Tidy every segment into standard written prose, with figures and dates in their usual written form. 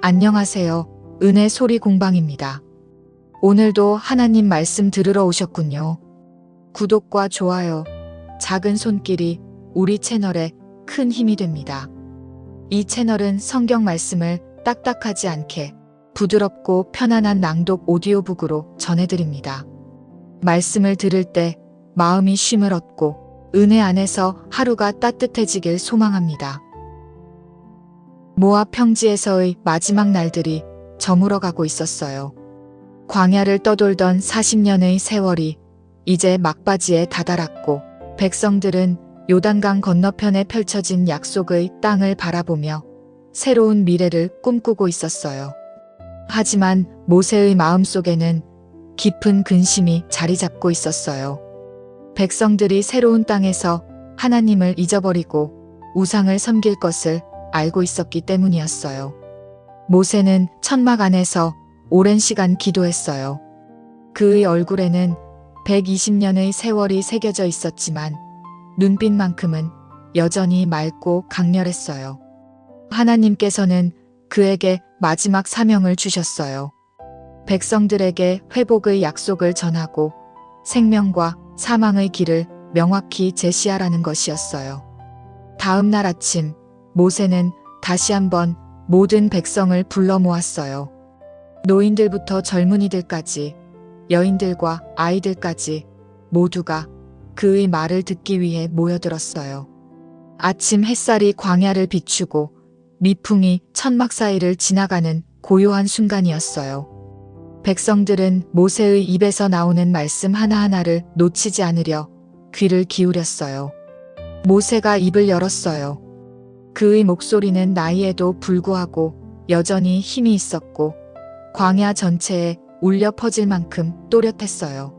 안녕하세요. 은혜 소리 공방입니다. 오늘도 하나님 말씀 들으러 오셨군요. 구독과 좋아요, 작은 손길이 우리 채널에 큰 힘이 됩니다. 이 채널은 성경 말씀을 딱딱하지 않게 부드럽고 편안한 낭독 오디오북으로 전해드립니다. 말씀을 들을 때 마음이 쉼을 얻고 은혜 안에서 하루가 따뜻해지길 소망합니다. 모압 평지에서의 마지막 날들이 저물어가고 있었어요. 광야를 떠돌던 40년의 세월이 이제 막바지에 다다랐고 백성들은 요단강 건너편에 펼쳐진 약속의 땅을 바라보며 새로운 미래를 꿈꾸고 있었어요. 하지만 모세의 마음속에는 깊은 근심이 자리 잡고 있었어요. 백성들이 새로운 땅에서 하나님을 잊어버리고 우상을 섬길 것을 알고 있었기 때문이었어요. 모세는 천막 안에서 오랜 시간 기도했어요. 그의 얼굴에는 120년의 세월이 새겨져 있었지만 눈빛만큼은 여전히 맑고 강렬했어요. 하나님께서는 그에게 마지막 사명을 주셨어요. 백성들에게 회복의 약속을 전하고 생명과 사망의 길을 명확히 제시하라는 것이었어요. 다음 날 아침 모세는 다시 한번 모든 백성을 불러 모았어요. 노인들부터 젊은이들까지, 여인들과 아이들까지 모두가 그의 말을 듣기 위해 모여들었어요. 아침 햇살이 광야를 비추고 미풍이 천막 사이를 지나가는 고요한 순간이었어요. 백성들은 모세의 입에서 나오는 말씀 하나하나를 놓치지 않으려 귀를 기울였어요. 모세가 입을 열었어요. 그의 목소리는 나이에도 불구하고 여전히 힘이 있었고 광야 전체에 울려 퍼질 만큼 또렷했어요.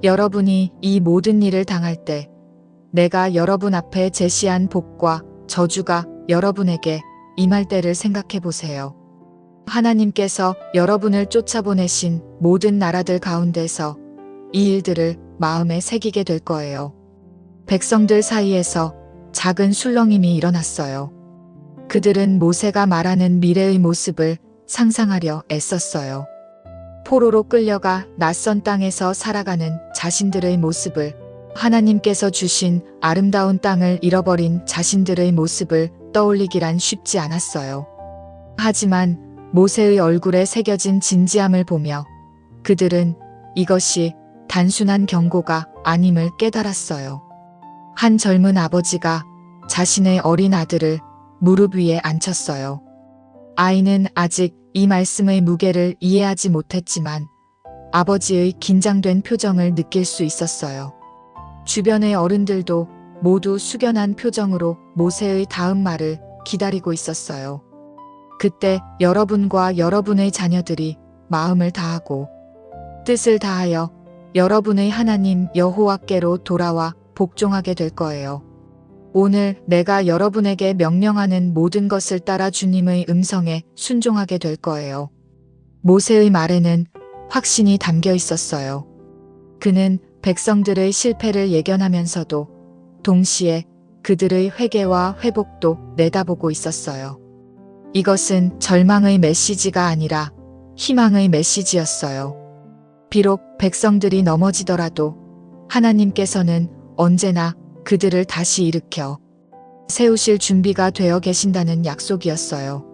여러분이 이 모든 일을 당할 때 내가 여러분 앞에 제시한 복과 저주가 여러분에게 임할 때를 생각해 보세요. 하나님께서 여러분을 쫓아보내신 모든 나라들 가운데서 이 일들을 마음에 새기게 될 거예요. 백성들 사이에서 작은 술렁임이 일어났어요. 그들은 모세가 말하는 미래의 모습을 상상하려 애썼어요. 포로로 끌려가 낯선 땅에서 살아가는 자신들의 모습을, 하나님께서 주신 아름다운 땅을 잃어버린 자신들의 모습을 떠올리기란 쉽지 않았어요. 하지만 모세의 얼굴에 새겨진 진지함을 보며 그들은 이것이 단순한 경고가 아님을 깨달았어요. 한 젊은 아버지가 자신의 어린 아들을 무릎 위에 앉혔어요. 아이는 아직 이 말씀의 무게를 이해하지 못했지만 아버지의 긴장된 표정을 느낄 수 있었어요. 주변의 어른들도 모두 숙연한 표정으로 모세의 다음 말을 기다리고 있었어요. 그때 여러분과 여러분의 자녀들이 마음을 다하고 뜻을 다하여 여러분의 하나님 여호와께로 돌아와 복종하게 될 거예요. 오늘 내가 여러분에게 명령하는 모든 것을 따라 주님의 음성에 순종하게 될 거예요. 모세의 말에는 확신이 담겨 있었어요. 그는 백성들의 실패를 예견하면서도 동시에 그들의 회개와 회복도 내다보고 있었어요. 이것은 절망의 메시지가 아니라 희망의 메시지였어요. 비록 백성들이 넘어지더라도 하나님께서는 언제나 그들을 다시 일으켜 세우실 준비가 되어 계신다는 약속이었어요.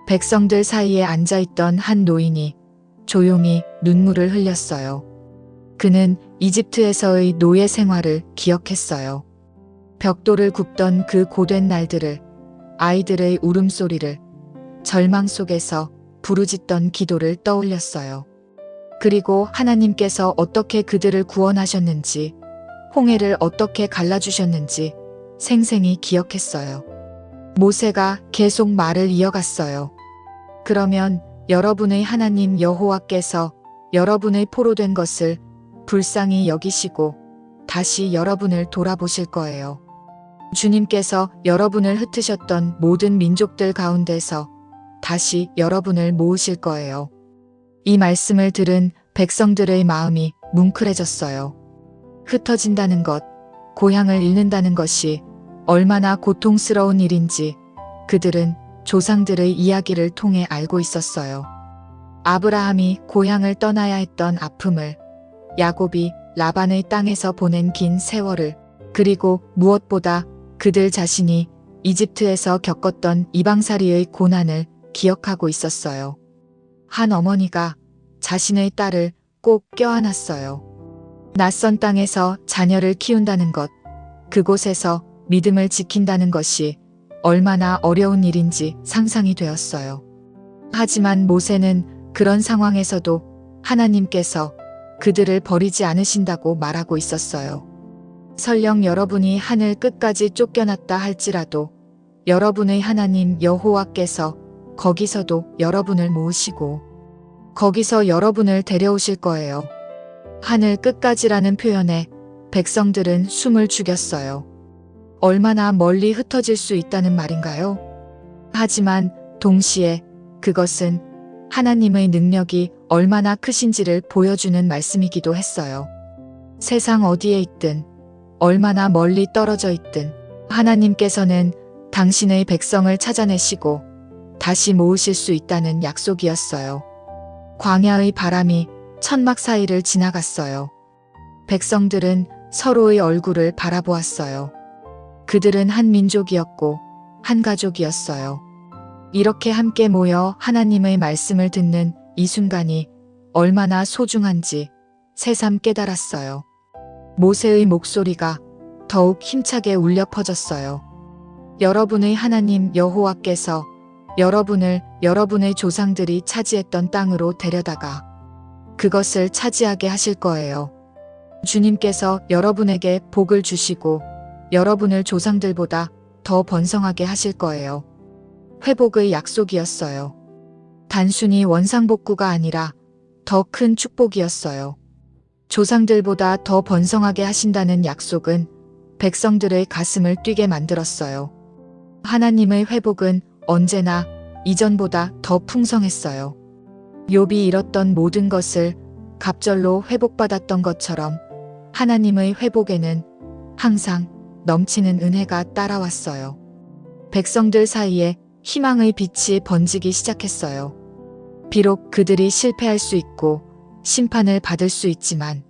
백성들 사이에 앉아있던 한 노인이 조용히 눈물을 흘렸어요. 그는 이집트에서의 노예 생활을 기억했어요. 벽돌을 굽던 그 고된 날들을, 아이들의 울음소리를, 절망 속에서 부르짖던 기도를 떠올렸어요. 그리고 하나님께서 어떻게 그들을 구원하셨는지, 홍해를 어떻게 갈라주셨는지 생생히 기억했어요. 모세가 계속 말을 이어갔어요. 그러면 여러분의 하나님 여호와께서 여러분의 포로된 것을 불쌍히 여기시고 다시 여러분을 돌아보실 거예요. 주님께서 여러분을 흩으셨던 모든 민족들 가운데서 다시 여러분을 모으실 거예요. 이 말씀을 들은 백성들의 마음이 뭉클해졌어요. 흩어진다는 것, 고향을 잃는다는 것이 얼마나 고통스러운 일인지 그들은 조상들의 이야기를 통해 알고 있었어요. 아브라함이 고향을 떠나야 했던 아픔을, 야곱이 라반의 땅에서 보낸 긴 세월을, 그리고 무엇보다 그들 자신이 이집트에서 겪었던 이방살이의 고난을 기억하고 있었어요. 한 어머니가 자신의 딸을 꼭 껴안았어요. 낯선 땅에서 자녀를 키운다는 것, 그곳에서 믿음을 지킨다는 것이 얼마나 어려운 일인지 상상이 되었어요. 하지만 모세는 그런 상황에서도 하나님께서 그들을 버리지 않으신다고 말하고 있었어요. 설령 여러분이 하늘 끝까지 쫓겨났다 할지라도 여러분의 하나님 여호와께서 거기서도 여러분을 모으시고 거기서 여러분을 데려오실 거예요. 하늘 끝까지라는 표현에 백성들은 숨을 죽였어요. 얼마나 멀리 흩어질 수 있다는 말인가요? 하지만 동시에 그것은 하나님의 능력이 얼마나 크신지를 보여주는 말씀이기도 했어요. 세상 어디에 있든 얼마나 멀리 떨어져 있든 하나님께서는 당신의 백성을 찾아내시고 다시 모으실 수 있다는 약속이었어요. 광야의 바람이 천막 사이를 지나갔어요. 백성들은 서로의 얼굴을 바라보았어요. 그들은 한 민족이었고 한 가족이었어요. 이렇게 함께 모여 하나님의 말씀을 듣는 이 순간이 얼마나 소중한지 새삼 깨달았어요. 모세의 목소리가 더욱 힘차게 울려 퍼졌어요. 여러분의 하나님 여호와께서 여러분을 여러분의 조상들이 차지했던 땅으로 데려다가 그것을 차지하게 하실 거예요. 주님께서 여러분에게 복을 주시고 여러분을 조상들보다 더 번성하게 하실 거예요. 회복의 약속이었어요. 단순히 원상복구가 아니라 더 큰 축복이었어요. 조상들보다 더 번성하게 하신다는 약속은 백성들의 가슴을 뛰게 만들었어요. 하나님의 회복은 언제나 이전보다 더 풍성했어요. 욥이 잃었던 모든 것을 갑절로 회복받았던 것처럼 하나님의 회복에는 항상 넘치는 은혜가 따라왔어요. 백성들 사이에 희망의 빛이 번지기 시작했어요. 비록 그들이 실패할 수 있고 심판을 받을 수 있지만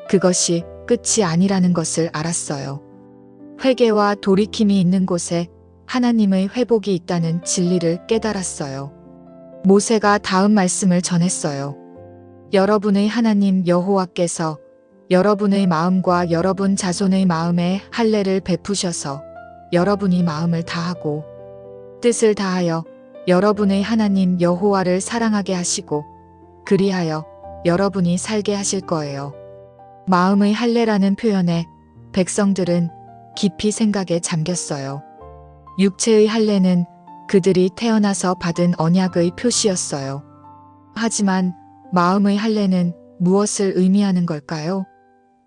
그것이 끝이 아니라는 것을 알았어요. 회개와 돌이킴이 있는 곳에 하나님의 회복이 있다는 진리를 깨달았어요. 모세가 다음 말씀을 전했어요. 여러분의 하나님 여호와께서 여러분의 마음과 여러분 자손의 마음에 할례를 베푸셔서 여러분이 마음을 다하고 뜻을 다하여 여러분의 하나님 여호와를 사랑하게 하시고 그리하여 여러분이 살게 하실 거예요. 마음의 할례라는 표현에 백성들은 깊이 생각에 잠겼어요. 육체의 할례는 그들이 태어나서 받은 언약의 표시였어요. 하지만 마음의 할례는 무엇을 의미하는 걸까요?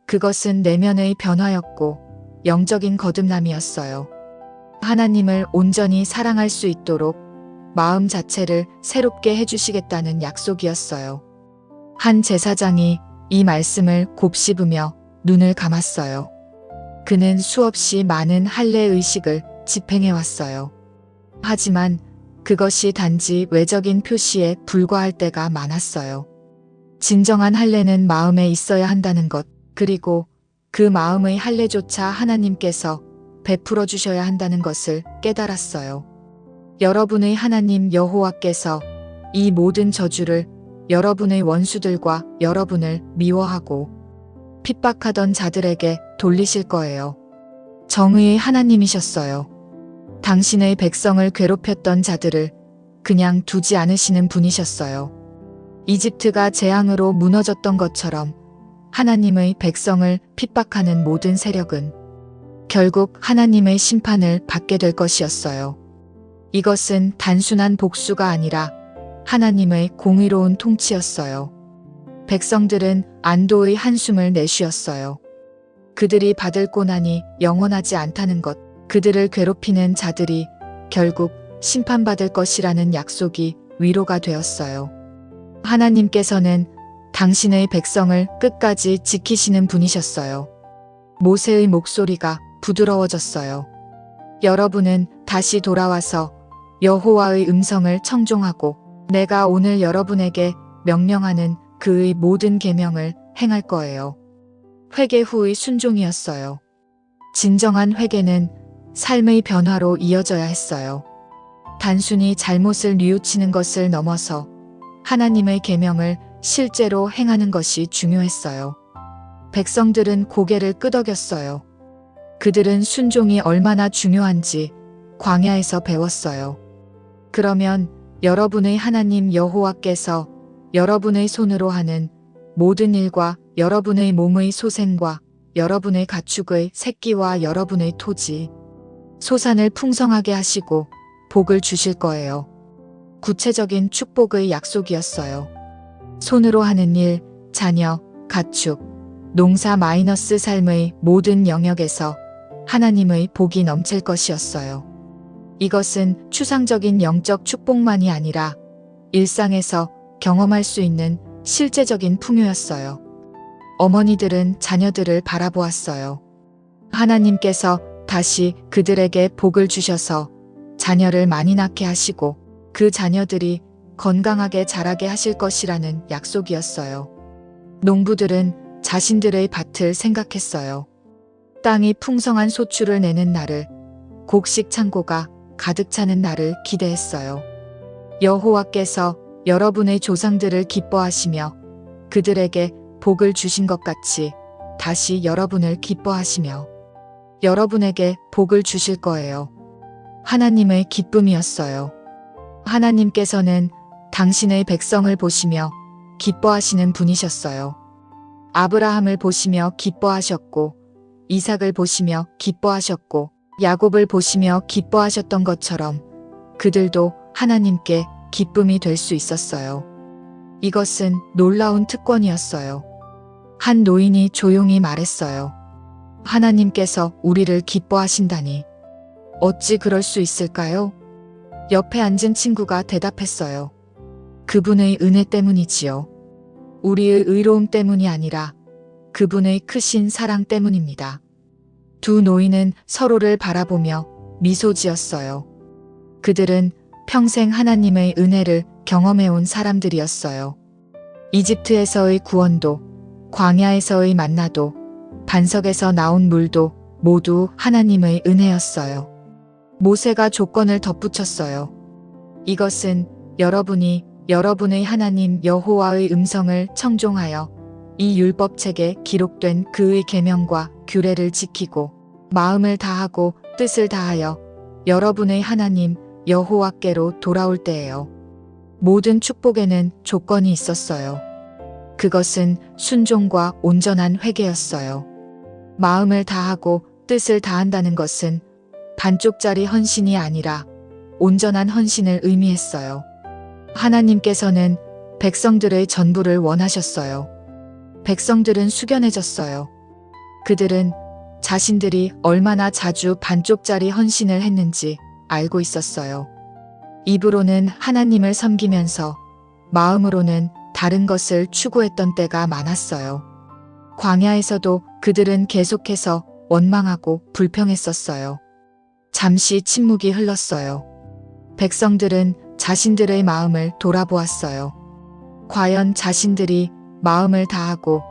그것은 내면의 변화였고 영적인 거듭남이었어요. 하나님을 온전히 사랑할 수 있도록 마음 자체를 새롭게 해주시겠다는 약속이었어요. 한 제사장이 이 말씀을 곱씹으며 눈을 감았어요. 그는 수없이 많은 할례 의식을 집행해왔어요. 하지만 그것이 단지 외적인 표시에 불과할 때가 많았어요. 진정한 할례는 마음에 있어야 한다는 것, 그리고 그 마음의 할례조차 하나님께서 베풀어 주셔야 한다는 것을 깨달았어요. 여러분의 하나님 여호와께서 이 모든 저주를 여러분의 원수들과 여러분을 미워하고 핍박하던 자들에게 돌리실 거예요. 정의의 하나님이셨어요. 당신의 백성을 괴롭혔던 자들을 그냥 두지 않으시는 분이셨어요. 이집트가 재앙으로 무너졌던 것처럼 하나님의 백성을 핍박하는 모든 세력은 결국 하나님의 심판을 받게 될 것이었어요. 이것은 단순한 복수가 아니라 하나님의 공의로운 통치였어요. 백성들은 안도의 한숨을 내쉬었어요. 그들이 받을 고난이 영원하지 않다는 것, 그들을 괴롭히는 자들이 결국 심판받을 것이라는 약속이 위로가 되었어요. 하나님께서는 당신의 백성을 끝까지 지키시는 분이셨어요. 모세의 목소리가 부드러워졌어요. 여러분은 다시 돌아와서 여호와의 음성을 청종하고 내가 오늘 여러분에게 명령하는 그의 모든 계명을 행할 거예요. 회개 후의 순종이었어요. 진정한 회개는 삶의 변화로 이어져야 했어요. 단순히 잘못을 뉘우치는 것을 넘어서 하나님의 계명을 실제로 행하는 것이 중요했어요. 백성들은 고개를 끄덕였어요. 그들은 순종이 얼마나 중요한지 광야에서 배웠어요. 그러면 여러분의 하나님 여호와께서 여러분의 손으로 하는 모든 일과 여러분의 몸의 소생과 여러분의 가축의 새끼와 여러분의 토지, 소산을 풍성하게 하시고 복을 주실 거예요. 구체적인 축복의 약속이었어요. 손으로 하는 일, 자녀, 가축, 농사 마이너스 삶의 모든 영역에서 하나님의 복이 넘칠 것이었어요. 이것은 추상적인 영적 축복만이 아니라 일상에서 경험할 수 있는 실제적인 풍요였어요. 어머니들은 자녀들을 바라보았어요. 하나님께서 다시 그들에게 복을 주셔서 자녀를 많이 낳게 하시고 그 자녀들이 건강하게 자라게 하실 것이라는 약속이었어요. 농부들은 자신들의 밭을 생각했어요. 땅이 풍성한 소출을 내는 날을, 곡식 창고가 가득 차는 날을 기대했어요. 여호와께서 여러분의 조상들을 기뻐하시며 그들에게 복을 주신 것 같이 다시 여러분을 기뻐하시며 여러분에게 복을 주실 거예요. 하나님의 기쁨이었어요. 하나님께서는 당신의 백성을 보시며 기뻐하시는 분이셨어요. 아브라함을 보시며 기뻐하셨고 이삭을 보시며 기뻐하셨고 야곱을 보시며 기뻐하셨던 것처럼 그들도 하나님께 기쁨이 될 수 있었어요. 이것은 놀라운 특권이었어요. 한 노인이 조용히 말했어요. 하나님께서 우리를 기뻐하신다니. 어찌 그럴 수 있을까요? 옆에 앉은 친구가 대답했어요. 그분의 은혜 때문이지요. 우리의 의로움 때문이 아니라 그분의 크신 사랑 때문입니다. 두 노인은 서로를 바라보며 미소 지었어요. 그들은 평생 하나님의 은혜를 경험해온 사람들이었어요. 이집트에서의 구원도, 광야에서의 만나도, 반석에서 나온 물도 모두 하나님의 은혜였어요. 모세가 조건을 덧붙였어요. 이것은 여러분이 여러분의 하나님 여호와의 음성을 청종하여 이 율법책에 기록된 그의 계명과 규례를 지키고 마음을 다하고 뜻을 다하여 여러분의 하나님 여호와께로 돌아올 때예요. 모든 축복에는 조건이 있었어요. 그것은 순종과 온전한 회개였어요. 마음을 다하고 뜻을 다한다는 것은 반쪽짜리 헌신이 아니라 온전한 헌신을 의미했어요. 하나님께서는 백성들의 전부를 원하셨어요. 백성들은 숙연해졌어요. 그들은 자신들이 얼마나 자주 반쪽짜리 헌신을 했는지 알고 있었어요. 입으로는 하나님을 섬기면서 마음으로는 다른 것을 추구했던 때가 많았어요. 광야에서도 그들은 계속해서 원망하고 불평했었어요. 잠시 침묵이 흘렀어요. 백성들은 자신들의 마음을 돌아보았어요. 과연 자신들이 마음을 다하고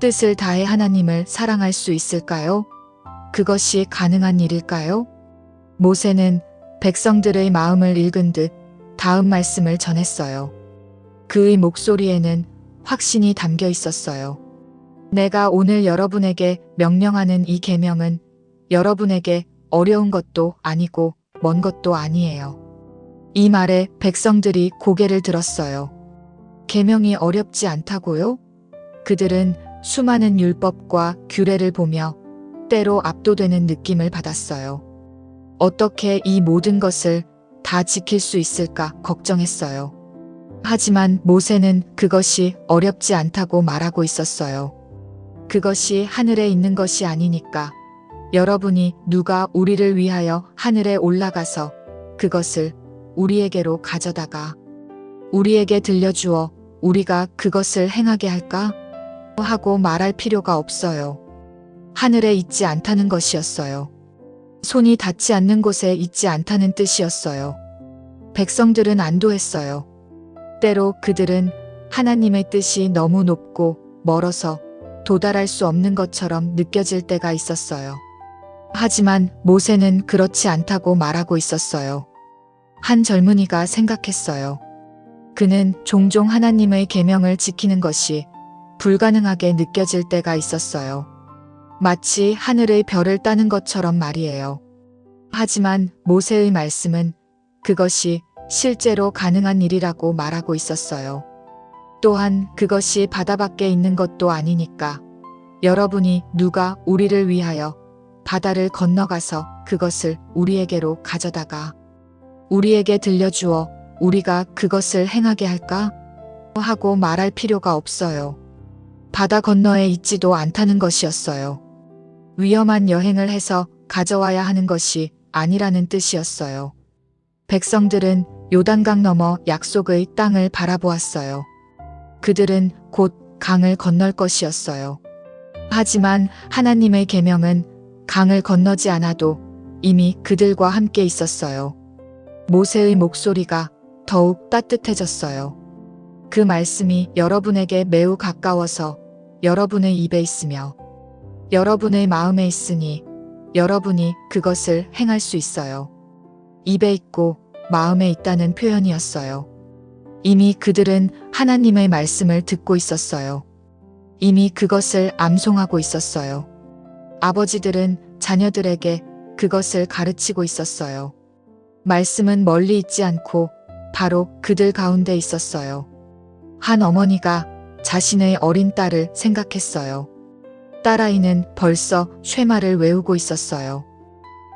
뜻을 다해 하나님을 사랑할 수 있을까요? 그것이 가능한 일일까요? 모세는 백성들의 마음을 읽은 듯 다음 말씀을 전했어요. 그의 목소리에는 확신이 담겨 있었어요. 내가 오늘 여러분에게 명령하는 이 계명은 여러분에게 어려운 것도 아니고 먼 것도 아니에요. 이 말에 백성들이 고개를 들었어요. 계명이 어렵지 않다고요? 그들은 수많은 율법과 규례를 보며 때로 압도되는 느낌을 받았어요. 어떻게 이 모든 것을 다 지킬 수 있을까 걱정했어요. 하지만 모세는 그것이 어렵지 않다고 말하고 있었어요. 그것이 하늘에 있는 것이 아니니까. 여러분이 누가 우리를 위하여 하늘에 올라가서 그것을 우리에게로 가져다가 우리에게 들려주어 우리가 그것을 행하게 할까? 하고 말할 필요가 없어요. 하늘에 있지 않다는 것이었어요. 손이 닿지 않는 곳에 있지 않다는 뜻이었어요. 백성들은 안도했어요. 때로 그들은 하나님의 뜻이 너무 높고 멀어서 도달할 수 없는 것처럼 느껴질 때가 있었어요. 하지만 모세는 그렇지 않다고 말하고 있었어요. 한 젊은이가 생각했어요. 그는 종종 하나님의 계명을 지키는 것이 불가능하게 느껴질 때가 있었어요. 마치 하늘의 별을 따는 것처럼 말이에요. 하지만 모세의 말씀은 그것이 실제로 가능한 일이라고 말하고 있었어요. 또한 그것이 바다 밖에 있는 것도 아니니까 여러분이 누가 우리를 위하여 바다를 건너가서 그것을 우리에게로 가져다가 우리에게 들려주어 우리가 그것을 행하게 할까? 하고 말할 필요가 없어요. 바다 건너에 있지도 않다는 것이었어요. 위험한 여행을 해서 가져와야 하는 것이 아니라는 뜻이었어요. 백성들은 요단강 너머 약속의 땅을 바라보았어요. 그들은 곧 강을 건널 것이었어요. 하지만 하나님의 계명은 강을 건너지 않아도 이미 그들과 함께 있었어요. 모세의 목소리가 더욱 따뜻해졌어요. 그 말씀이 여러분에게 매우 가까워서 여러분의 입에 있으며 여러분의 마음에 있으니 여러분이 그것을 행할 수 있어요. 입에 있고 마음에 있다는 표현이었어요. 이미 그들은 하나님의 말씀을 듣고 있었어요. 이미 그것을 암송하고 있었어요. 아버지들은 자녀들에게 그것을 가르치고 있었어요. 말씀은 멀리 있지 않고 바로 그들 가운데 있었어요. 한 어머니가 자신의 어린 딸을 생각했어요. 딸아이는 벌써 쉐마를 외우고 있었어요.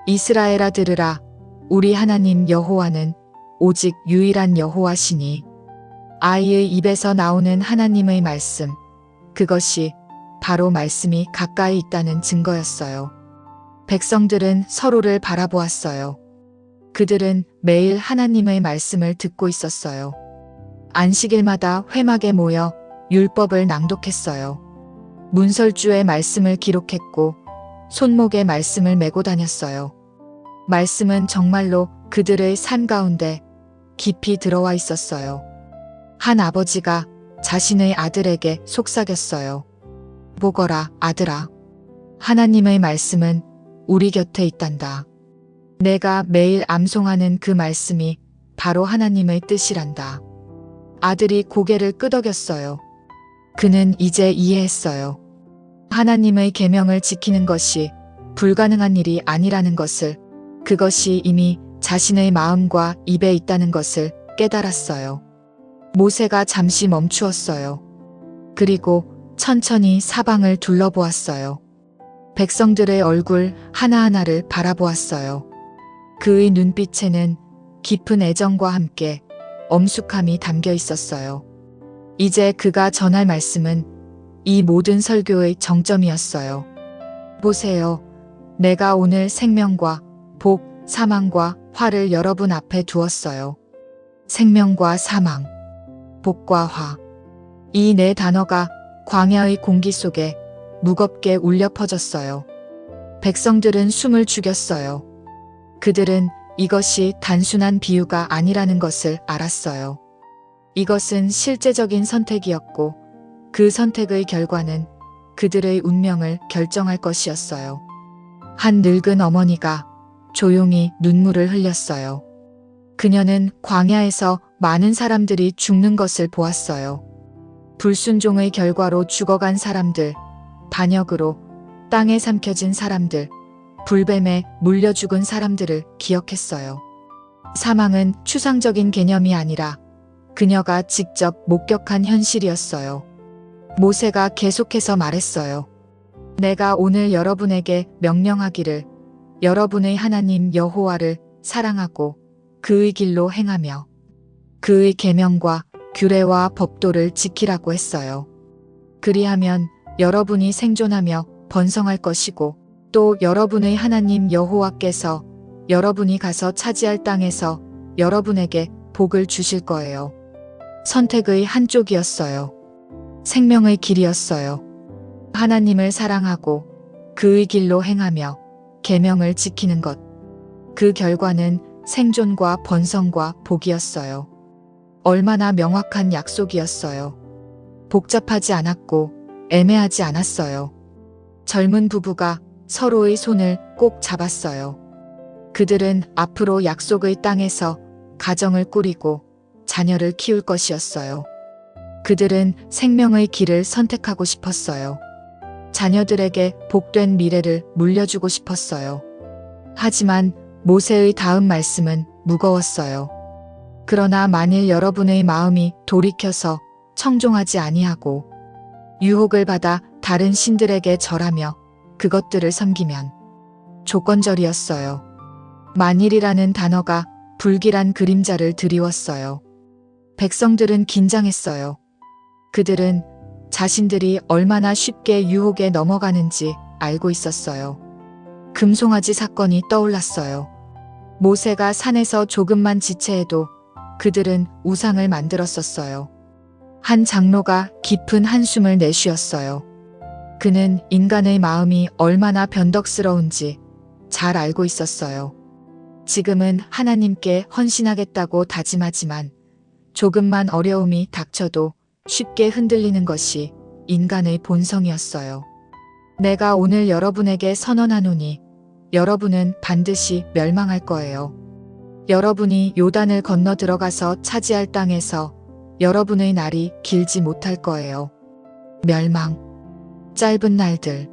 이스라엘아 들으라. 우리 하나님 여호와는 오직 유일한 여호와시니. 아이의 입에서 나오는 하나님의 말씀, 그것이 바로 말씀이 가까이 있다는 증거였어요. 백성들은 서로를 바라보았어요. 그들은 매일 하나님의 말씀을 듣고 있었어요. 안식일마다 회막에 모여 율법을 낭독했어요. 문설주의 말씀을 기록했고 손목에 말씀을 메고 다녔어요. 말씀은 정말로 그들의 삶 가운데 깊이 들어와 있었어요. 한 아버지가 자신의 아들에게 속삭였어요. 보거라, 아들아. 하나님의 말씀은 우리 곁에 있단다. 내가 매일 암송하는 그 말씀이 바로 하나님의 뜻이란다. 아들이 고개를 끄덕였어요. 그는 이제 이해했어요. 하나님의 계명을 지키는 것이 불가능한 일이 아니라는 것을, 그것이 이미 자신의 마음과 입에 있다는 것을 깨달았어요. 모세가 잠시 멈추었어요. 그리고 천천히 사방을 둘러보았어요. 백성들의 얼굴 하나하나를 바라보았어요. 그의 눈빛에는 깊은 애정과 함께 엄숙함이 담겨 있었어요. 이제 그가 전할 말씀은 이 모든 설교의 정점이었어요. 보세요. 내가 오늘 생명과 복, 사망과 화를 여러분 앞에 두었어요. 생명과 사망, 복과 화. 이 네 단어가 광야의 공기 속에 무겁게 울려 퍼졌어요. 백성들은 숨을 죽였어요. 그들은 이것이 단순한 비유가 아니라는 것을 알았어요. 이것은 실제적인 선택이었고 그 선택의 결과는 그들의 운명을 결정할 것이었어요. 한 늙은 어머니가 조용히 눈물을 흘렸어요. 그녀는 광야에서 많은 사람들이 죽는 것을 보았어요. 불순종의 결과로 죽어간 사람들, 반역으로 땅에 삼켜진 사람들, 불뱀에 물려 죽은 사람들을 기억했어요. 사망은 추상적인 개념이 아니라 그녀가 직접 목격한 현실이었어요. 모세가 계속해서 말했어요. 내가 오늘 여러분에게 명령하기를 여러분의 하나님 여호와를 사랑하고 그의 길로 행하며 그의 계명과 규례와 법도를 지키라고 했어요. 그리하면 여러분이 생존하며 번성할 것이고 또 여러분의 하나님 여호와께서 여러분이 가서 차지할 땅에서 여러분에게 복을 주실 거예요. 선택의 한쪽이었어요. 생명의 길이었어요. 하나님을 사랑하고 그의 길로 행하며 계명을 지키는 것. 그 결과는 생존과 번성과 복이었어요. 얼마나 명확한 약속이었어요. 복잡하지 않았고 애매하지 않았어요. 젊은 부부가 서로의 손을 꼭 잡았어요. 그들은 앞으로 약속의 땅에서 가정을 꾸리고 자녀를 키울 것이었어요. 그들은 생명의 길을 선택하고 싶었어요. 자녀들에게 복된 미래를 물려주고 싶었어요. 하지만 모세의 다음 말씀은 무거웠어요. 그러나 만일 여러분의 마음이 돌이켜서 청종하지 아니하고 유혹을 받아 다른 신들에게 절하며 그것들을 섬기면. 조건절이었어요. 만일이라는 단어가 불길한 그림자를 드리웠어요. 백성들은 긴장했어요. 그들은 자신들이 얼마나 쉽게 유혹에 넘어가는지 알고 있었어요. 금송아지 사건이 떠올랐어요. 모세가 산에서 조금만 지체해도 그들은 우상을 만들었었어요. 한 장로가 깊은 한숨을 내쉬었어요. 그는 인간의 마음이 얼마나 변덕스러운지 잘 알고 있었어요. 지금은 하나님께 헌신하겠다고 다짐하지만 조금만 어려움이 닥쳐도 쉽게 흔들리는 것이 인간의 본성이었어요. 내가 오늘 여러분에게 선언하노니 여러분은 반드시 멸망할 거예요. 여러분이 요단을 건너 들어가서 차지할 땅에서 여러분의 날이 길지 못할 거예요. 멸망. 짧은 날들.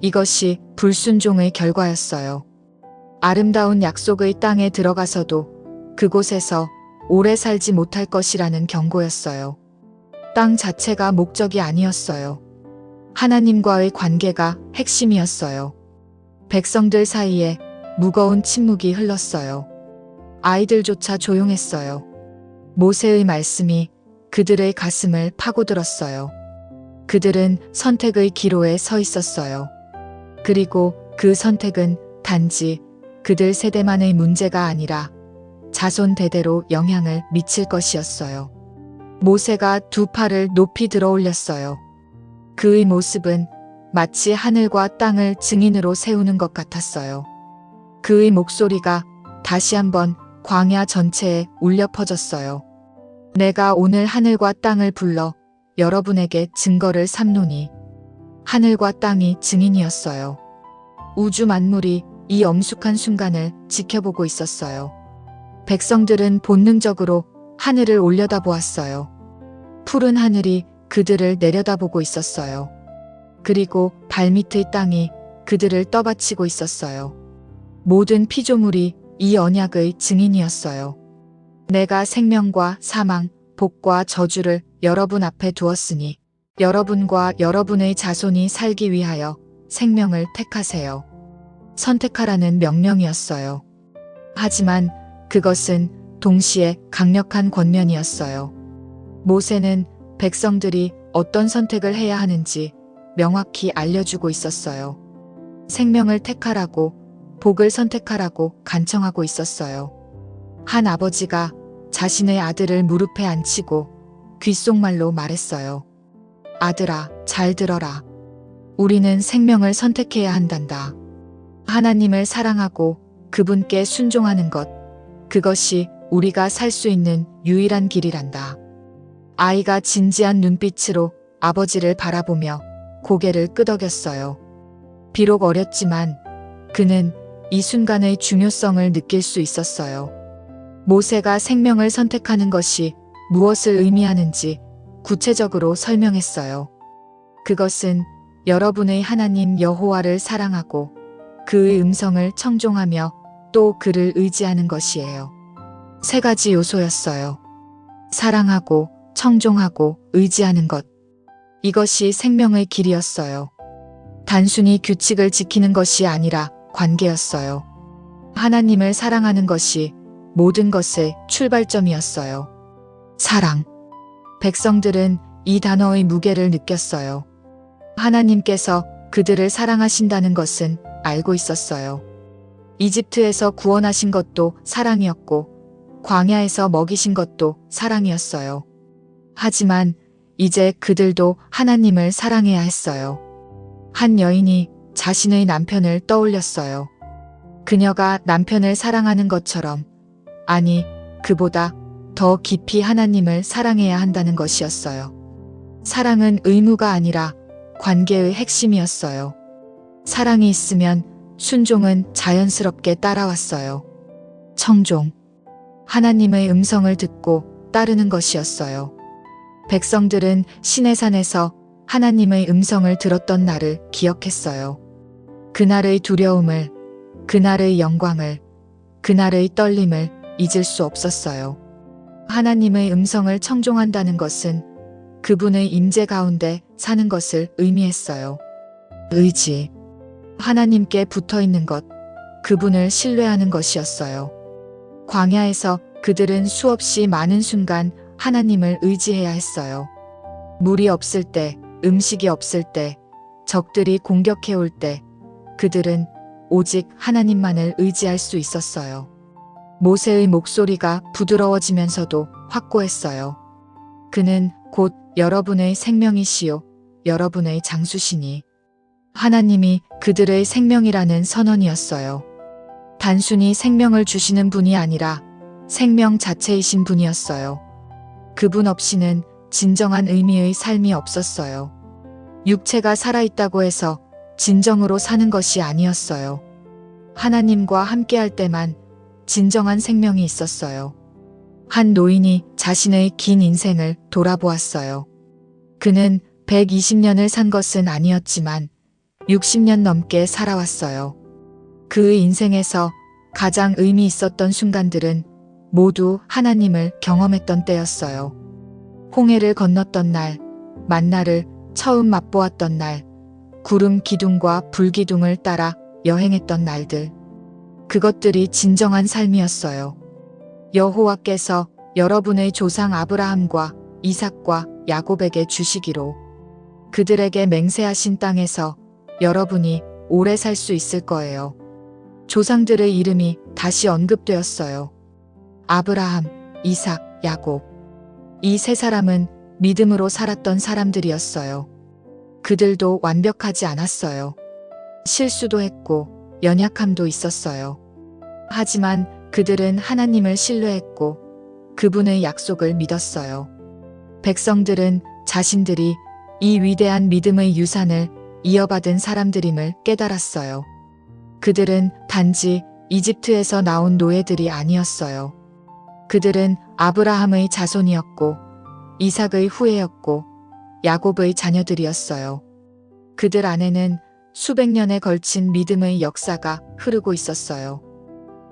이것이 불순종의 결과였어요. 아름다운 약속의 땅에 들어가서도 그곳에서 오래 살지 못할 것이라는 경고였어요. 땅 자체가 목적이 아니었어요. 하나님과의 관계가 핵심이었어요. 백성들 사이에 무거운 침묵이 흘렀어요. 아이들조차 조용했어요. 모세의 말씀이 그들의 가슴을 파고들었어요. 그들은 선택의 기로에 서 있었어요. 그리고 그 선택은 단지 그들 세대만의 문제가 아니라 자손 대대로 영향을 미칠 것이었어요. 모세가 두 팔을 높이 들어 올렸어요. 그의 모습은 마치 하늘과 땅을 증인으로 세우는 것 같았어요. 그의 목소리가 다시 한번 광야 전체에 울려 퍼졌어요. 내가 오늘 하늘과 땅을 불러 여러분에게 증거를 삼노니. 하늘과 땅이 증인이었어요. 우주 만물이 이 엄숙한 순간을 지켜보고 있었어요. 백성들은 본능적으로 하늘을 올려다보았어요. 푸른 하늘이 그들을 내려다보고 있었어요. 그리고 발밑의 땅이 그들을 떠받치고 있었어요. 모든 피조물이 이 언약의 증인이었어요. 내가 생명과 사망, 복과 저주를 여러분 앞에 두었으니 여러분과 여러분의 자손이 살기 위하여 생명을 택하세요. 선택하라는 명령이었어요. 하지만 그것은 동시에 강력한 권면이었어요. 모세는 백성들이 어떤 선택을 해야 하는지 명확히 알려주고 있었어요. 생명을 택하라고, 복을 선택하라고 간청하고 있었어요. 한 아버지가 자신의 아들을 무릎에 앉히고 귓속말로 말했어요. 아들아, 잘 들어라. 우리는 생명을 선택해야 한단다. 하나님을 사랑하고 그분께 순종하는 것, 그것이 우리가 살 수 있는 유일한 길이란다. 아이가 진지한 눈빛으로 아버지를 바라보며 고개를 끄덕였어요. 비록 어렸지만 그는 이 순간의 중요성을 느낄 수 있었어요. 모세가 생명을 선택하는 것이 무엇을 의미하는지 구체적으로 설명했어요. 그것은 여러분의 하나님 여호와를 사랑하고 그의 음성을 청종하며 또 그를 의지하는 것이에요. 세 가지 요소였어요. 사랑하고, 청종하고, 의지하는 것. 이것이 생명의 길이었어요. 단순히 규칙을 지키는 것이 아니라 관계였어요. 하나님을 사랑하는 것이 모든 것의 출발점이었어요. 사랑. 백성들은 이 단어의 무게를 느꼈어요. 하나님께서 그들을 사랑하신다는 것은 알고 있었어요. 이집트에서 구원하신 것도 사랑이었고 광야에서 먹이신 것도 사랑이었어요. 하지만 이제 그들도 하나님을 사랑해야 했어요. 한 여인이 자신의 남편을 떠올렸어요. 그녀가 남편을 사랑하는 것처럼 아니, 그보다 더 깊이 하나님을 사랑해야 한다는 것이었어요. 사랑은 의무가 아니라 관계의 핵심이었어요. 사랑이 있으면 순종은 자연스럽게 따라왔어요. 청종. 하나님의 음성을 듣고 따르는 것이었어요. 백성들은 시내산에서 하나님의 음성을 들었던 날을 기억했어요. 그날의 두려움을, 그날의 영광을, 그날의 떨림을 잊을 수 없었어요. 하나님의 음성을 청종한다는 것은 그분의 임재 가운데 사는 것을 의미했어요. 의지. 하나님께 붙어 있는 것, 그분을 신뢰하는 것이었어요. 광야에서 그들은 수없이 많은 순간 하나님을 의지해야 했어요. 물이 없을 때, 음식이 없을 때, 적들이 공격해올 때, 그들은 오직 하나님만을 의지할 수 있었어요. 모세의 목소리가 부드러워지면서도 확고했어요. 그는 곧 여러분의 생명이시요, 여러분의 장수시니. 하나님이 그들의 생명이라는 선언이었어요. 단순히 생명을 주시는 분이 아니라 생명 자체이신 분이었어요. 그분 없이는 진정한 의미의 삶이 없었어요. 육체가 살아있다고 해서 진정으로 사는 것이 아니었어요. 하나님과 함께할 때만 진정한 생명이 있었어요. 한 노인이 자신의 긴 인생을 돌아보았어요. 그는 120년을 산 것은 아니었지만 60년 넘게 살아왔어요. 그의 인생에서 가장 의미 있었던 순간들은 모두 하나님을 경험했던 때였어요. 홍해를 건넜던 날, 만나를 처음 맛보았던 날, 구름 기둥과 불 기둥을 따라 여행했던 날들. 그것들이 진정한 삶이었어요. 여호와께서 여러분의 조상 아브라함과 이삭과 야곱에게 주시기로 그들에게 맹세하신 땅에서 여러분이 오래 살 수 있을 거예요. 조상들의 이름이 다시 언급되었어요. 아브라함, 이삭, 야곱. 이 세 사람은 믿음으로 살았던 사람들이었어요. 그들도 완벽하지 않았어요. 실수도 했고 연약함도 있었어요. 하지만 그들은 하나님을 신뢰했고 그분의 약속을 믿었어요. 백성들은 자신들이 이 위대한 믿음의 유산을 이어받은 사람들임을 깨달았어요. 그들은 단지 이집트에서 나온 노예들이 아니었어요. 그들은 아브라함의 자손이었고 이삭의 후예였고 야곱의 자녀들이었어요. 그들 안에는 수백 년에 걸친 믿음의 역사가 흐르고 있었어요.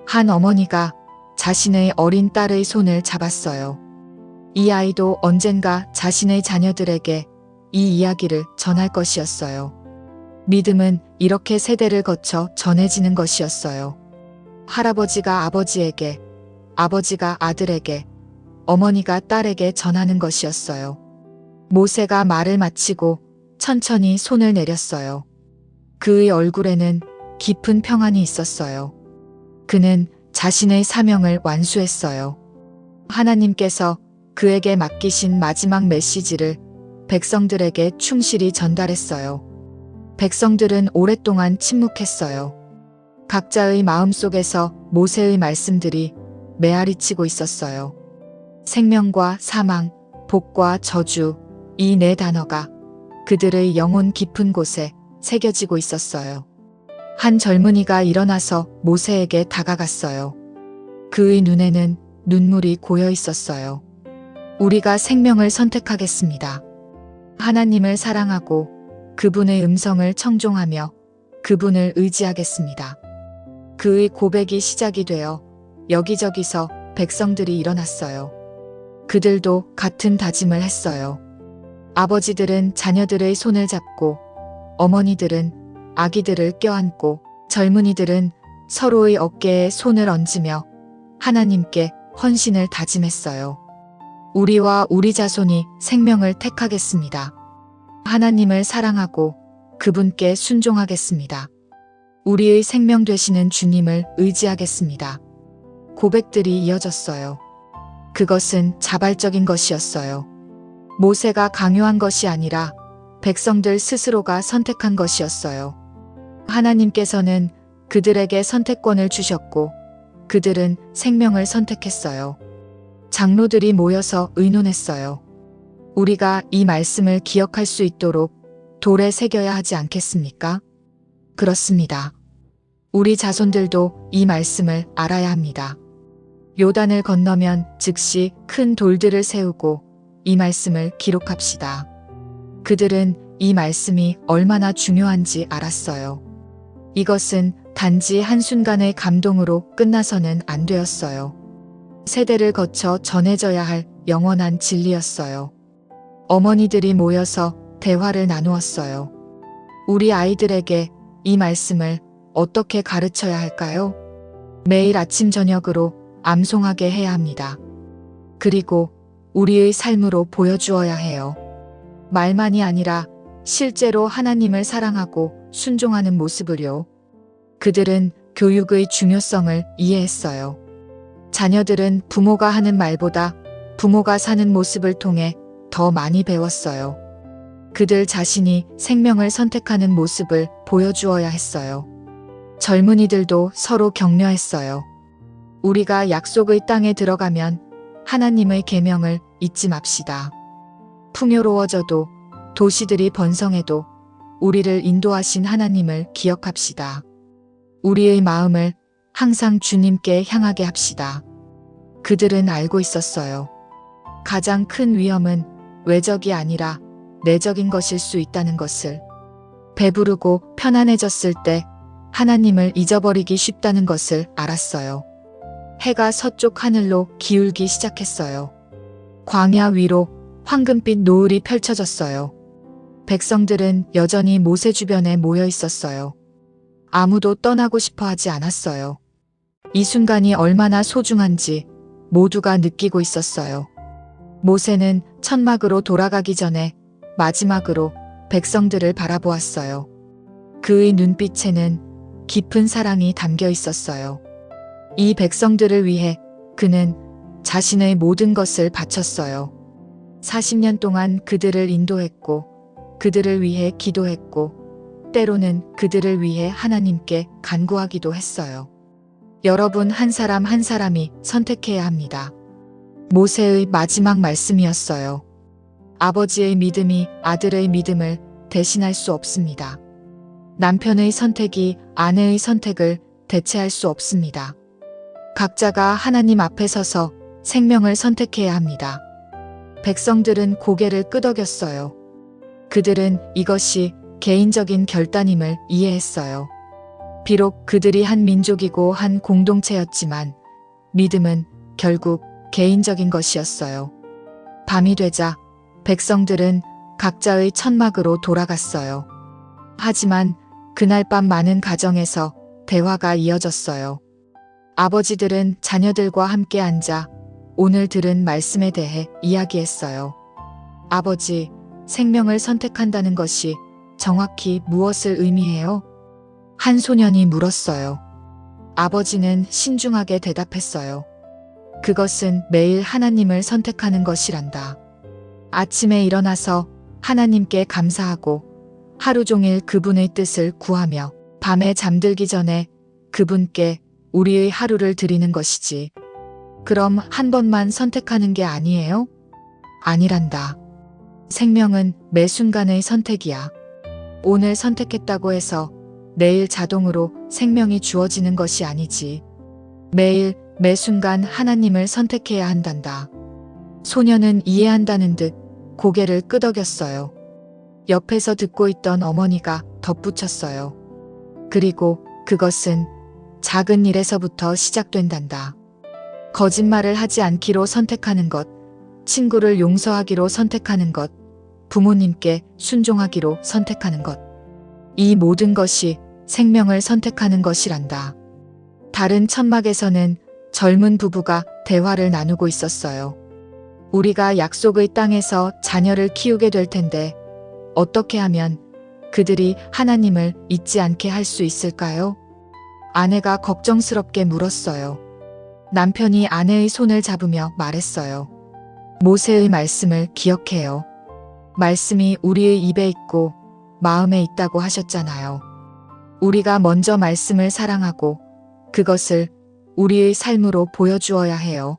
한 어머니가 자신의 어린 딸의 손을 잡았어요. 이 아이도 언젠가 자신의 자녀들에게 이 이야기를 전할 것이었어요. 믿음은 이렇게 세대를 거쳐 전해지는 것이었어요. 할아버지가 아버지에게, 아버지가 아들에게, 어머니가 딸에게 전하는 것이었어요. 모세가 말을 마치고 천천히 손을 내렸어요. 그의 얼굴에는 깊은 평안이 있었어요. 그는 자신의 사명을 완수했어요. 하나님께서 그에게 맡기신 마지막 메시지를 백성들에게 충실히 전달했어요. 백성들은 오랫동안 침묵했어요. 각자의 마음속에서 모세의 말씀들이 메아리치고 있었어요. 생명과 사망, 복과 저주, 이 네 단어가 그들의 영혼 깊은 곳에 새겨지고 있었어요. 한 젊은이가 일어나서 모세에게 다가갔어요. 그의 눈에는 눈물이 고여 있었어요. 우리가 생명을 선택하겠습니다. 하나님을 사랑하고 그분의 음성을 청종하며 그분을 의지하겠습니다. 그의 고백이 시작이 되어 여기저기서 백성들이 일어났어요. 그들도 같은 다짐을 했어요. 아버지들은 자녀들의 손을 잡고 어머니들은 아기들을 껴안고 젊은이들은 서로의 어깨에 손을 얹으며 하나님께 헌신을 다짐했어요. 우리와 우리 자손이 생명을 택하겠습니다. 하나님을 사랑하고 그분께 순종하겠습니다. 우리의 생명 되시는 주님을 의지하겠습니다. 고백들이 이어졌어요. 그것은 자발적인 것이었어요. 모세가 강요한 것이 아니라 백성들 스스로가 선택한 것이었어요. 하나님께서는 그들에게 선택권을 주셨고 그들은 생명을 선택했어요. 장로들이 모여서 의논했어요. 우리가 이 말씀을 기억할 수 있도록 돌에 새겨야 하지 않겠습니까? 그렇습니다. 우리 자손들도 이 말씀을 알아야 합니다. 요단을 건너면 즉시 큰 돌들을 세우고 이 말씀을 기록합시다. 그들은 이 말씀이 얼마나 중요한지 알았어요. 이것은 단지 한순간의 감동으로 끝나서는 안 되었어요. 세대를 거쳐 전해져야 할 영원한 진리였어요. 어머니들이 모여서 대화를 나누었어요. 우리 아이들에게 이 말씀을 어떻게 가르쳐야 할까요? 매일 아침 저녁으로 암송하게 해야 합니다. 그리고 우리의 삶으로 보여주어야 해요. 말만이 아니라 실제로 하나님을 사랑하고 순종하는 모습을요. 그들은 교육의 중요성을 이해했어요. 자녀들은 부모가 하는 말보다 부모가 사는 모습을 통해 더 많이 배웠어요. 그들 자신이 생명을 선택하는 모습을 보여주어야 했어요. 젊은이들도 서로 격려했어요. 우리가 약속의 땅에 들어가면 하나님의 계명을 잊지 맙시다. 풍요로워져도 도시들이 번성해도 우리를 인도하신 하나님을 기억합시다. 우리의 마음을 항상 주님께 향하게 합시다. 그들은 알고 있었어요. 가장 큰 위험은 외적이 아니라 내적인 것일 수 있다는 것을. 배부르고 편안해졌을 때 하나님을 잊어버리기 쉽다는 것을 알았어요. 해가 서쪽 하늘로 기울기 시작했어요. 광야 위로 황금빛 노을이 펼쳐졌어요. 백성들은 여전히 모세 주변에 모여 있었어요. 아무도 떠나고 싶어 하지 않았어요. 이 순간이 얼마나 소중한지 모두가 느끼고 있었어요. 모세는 천막으로 돌아가기 전에 마지막으로 백성들을 바라보았어요. 그의 눈빛에는 깊은 사랑이 담겨 있었어요. 이 백성들을 위해 그는 자신의 모든 것을 바쳤어요. 40년 동안 그들을 인도했고 그들을 위해 기도했고 때로는 그들을 위해 하나님께 간구하기도 했어요. 여러분 한 사람 한 사람이 선택해야 합니다. 모세의 마지막 말씀이었어요. 아버지의 믿음이 아들의 믿음을 대신할 수 없습니다. 남편의 선택이 아내의 선택을 대체할 수 없습니다. 각자가 하나님 앞에 서서 생명을 선택해야 합니다. 백성들은 고개를 끄덕였어요. 그들은 이것이 개인적인 결단임을 이해했어요. 비록 그들이 한 민족이고 한 공동체였지만 믿음은 결국 개인적인 것이었어요. 밤이 되자 백성들은 각자의 천막으로 돌아갔어요. 하지만 그날 밤 많은 가정에서 대화가 이어졌어요. 아버지들은 자녀들과 함께 앉아 오늘 들은 말씀에 대해 이야기했어요. 아버지, 생명을 선택한다는 것이 정확히 무엇을 의미해요? 한 소년이 물었어요. 아버지는 신중하게 대답했어요. 그것은 매일 하나님을 선택하는 것이란다. 아침에 일어나서 하나님께 감사하고 하루 종일 그분의 뜻을 구하며 밤에 잠들기 전에 그분께 우리의 하루를 드리는 것이지. 그럼 한 번만 선택하는 게 아니에요? 아니란다. 생명은 매 순간의 선택이야. 오늘 선택했다고 해서 내일 자동으로 생명이 주어지는 것이 아니지. 매일 매 순간 하나님을 선택해야 한단다. 소녀는 이해한다는 듯 고개를 끄덕였어요. 옆에서 듣고 있던 어머니가 덧붙였어요. 그리고 그것은 작은 일에서부터 시작된단다. 거짓말을 하지 않기로 선택하는 것, 친구를 용서하기로 선택하는 것, 부모님께 순종하기로 선택하는 것. 이 모든 것이 생명을 선택하는 것이란다. 다른 천막에서는 젊은 부부가 대화를 나누고 있었어요. 우리가 약속의 땅에서 자녀를 키우게 될 텐데 어떻게 하면 그들이 하나님을 잊지 않게 할 수 있을까요? 아내가 걱정스럽게 물었어요. 남편이 아내의 손을 잡으며 말했어요. 모세의 말씀을 기억해요. 말씀이 우리의 입에 있고 마음에 있다고 하셨잖아요. 우리가 먼저 말씀을 사랑하고 그것을 우리의 삶으로 보여주어야 해요.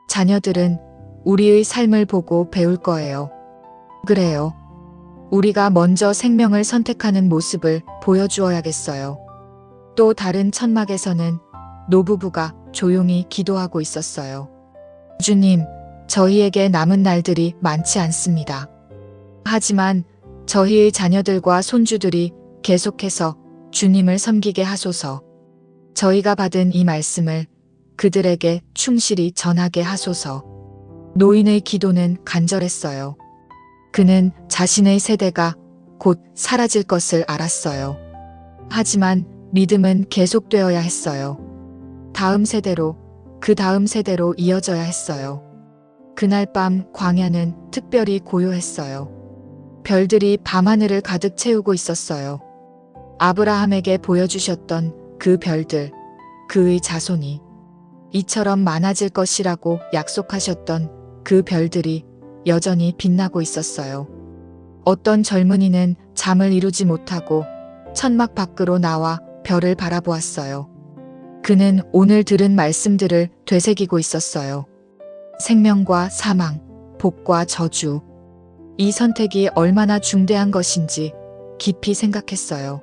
자녀들은 우리의 삶을 보고 배울 거예요. 그래요. 우리가 먼저 생명을 선택하는 모습을 보여주어야겠어요. 또 다른 천막에서는 노부부가 조용히 기도하고 있었어요. 주님, 저희에게 남은 날들이 많지 않습니다. 하지만 저희의 자녀들과 손주들이 계속해서 주님을 섬기게 하소서. 저희가 받은 이 말씀을 그들에게 충실히 전하게 하소서. 노인의 기도는 간절했어요. 그는 자신의 세대가 곧 사라질 것을 알았어요. 하지만 믿음은 계속되어야 했어요. 다음 세대로, 그 다음 세대로 이어져야 했어요. 그날 밤 광야는 특별히 고요했어요. 별들이 밤하늘을 가득 채우고 있었어요. 아브라함에게 보여주셨던 그 별들, 그의 자손이 이처럼 많아질 것이라고 약속하셨던 그 별들이 여전히 빛나고 있었어요. 어떤 젊은이는 잠을 이루지 못하고 천막 밖으로 나와 별을 바라보았어요. 그는 오늘 들은 말씀들을 되새기고 있었어요. 생명과 사망, 복과 저주. 이 선택이 얼마나 중대한 것인지 깊이 생각했어요.